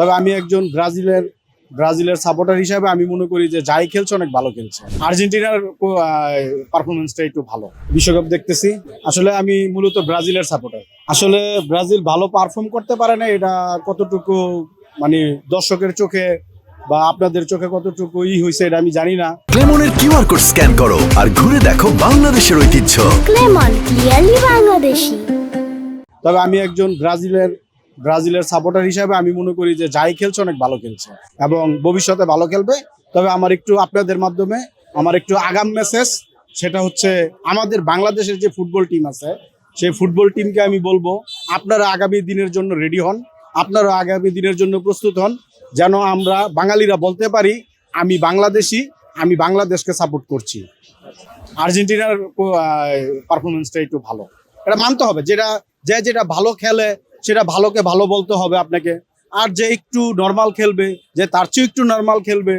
তবে আমি একজন ব্রাজিলের সাপোর্টার হিসাবে আমি মনে করি যে যাই খেলছে অনেক ভালো খেলছে। আর্জেন্টিনার পারফরমেন্সটা একটু ভালো। বিশ্বকাপ দেখতেছি, আসলে আমি মূলত ব্রাজিলের সাপোর্টার। আসলে ব্রাজিল ভালো পারফর্ম করতে পারে না, এটা কতটুকু মানে দর্শকের চোখে বা আপনাদের চোখে কতটুকু হয়েছে এটা আমি জানি না। ক্লেমনের কিউআর কোড স্ক্যান করো আর ঘুরে দেখো বাংলাদেশের ঐতিহ্য। ক্লেমন ক্লিয়ারলি বাংলাদেশি। তবে আমি একজন ব্রাজিলের সাপোর্টার হিসাবে আমি মনে করি যে যাই খেলছে অনেক ভালো খেলছে এবং ভবিষ্যতে ভালো খেলবে। তবে আমার একটু আপনাদের মাধ্যমে আমার একটু আগাম মেসেজ, সেটা হচ্ছে আমাদের বাংলাদেশের যে ফুটবল টিম আছে সেই ফুটবল টিমকে আমি বলবো আপনারা আগামী দিনের জন্য রেডি হন, আপনারা আগামী দিনের জন্য প্রস্তুত হন, যেন আমরা বাঙালিরা বলতে পারি আমি বাংলাদেশি, আমি বাংলাদেশকে সাপোর্ট করছি। আর্জেন্টিনার পারফরমেন্সটা একটু ভালো, এটা মানতে হবে। যেটা ভালো খেলে সেটা ভালোকে ভালো বলতে হবে আপনাকে, আর যে একটু নর্মাল খেলবে, যে তার চেয়ে একটু নর্মাল খেলবে,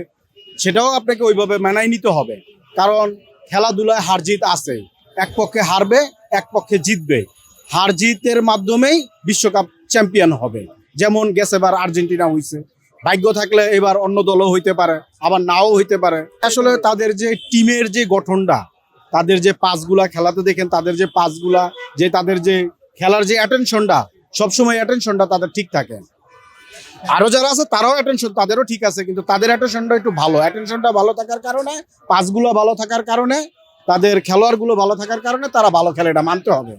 সেটাও আপনাকে ওইভাবে মানায় নিতে হবে। কারণ খেলাধুলায় হার জিত আছে, এক পক্ষে হারবে এক পক্ষে জিতবে, হার জিতের মাধ্যমেই বিশ্বকাপ চ্যাম্পিয়ন হবে। যেমন গেছেবার আর্জেন্টিনা হইছে, ভাগ্য থাকলে এবার অন্য দলও হইতে পারে, আবার নাও হইতে পারে। আসলে তাদের যে টিমের যে গঠনটা, তাদের যে পাসগুলা খেলাতে দেখেন, তাদের যে পাসগুলা, যে তাদের যে খেলার যে অ্যাটেনশনটা, সবসময় অ্যাটেনশনটা তাদের ঠিক থাকে। আরো যারা আছে তারাও অ্যাটেনশন তাদেরও ঠিক আছে, কিন্তু তাদের অ্যাটেনশনটা একটু ভালো, অ্যাটেনশনটা ভালো থাকার কারণে, পাসগুলো ভালো থাকার কারণে, তাদের খেলোয়াড়গুলো ভালো থাকার কারণে তারা ভালো খেলে, এটা মানতে হবে।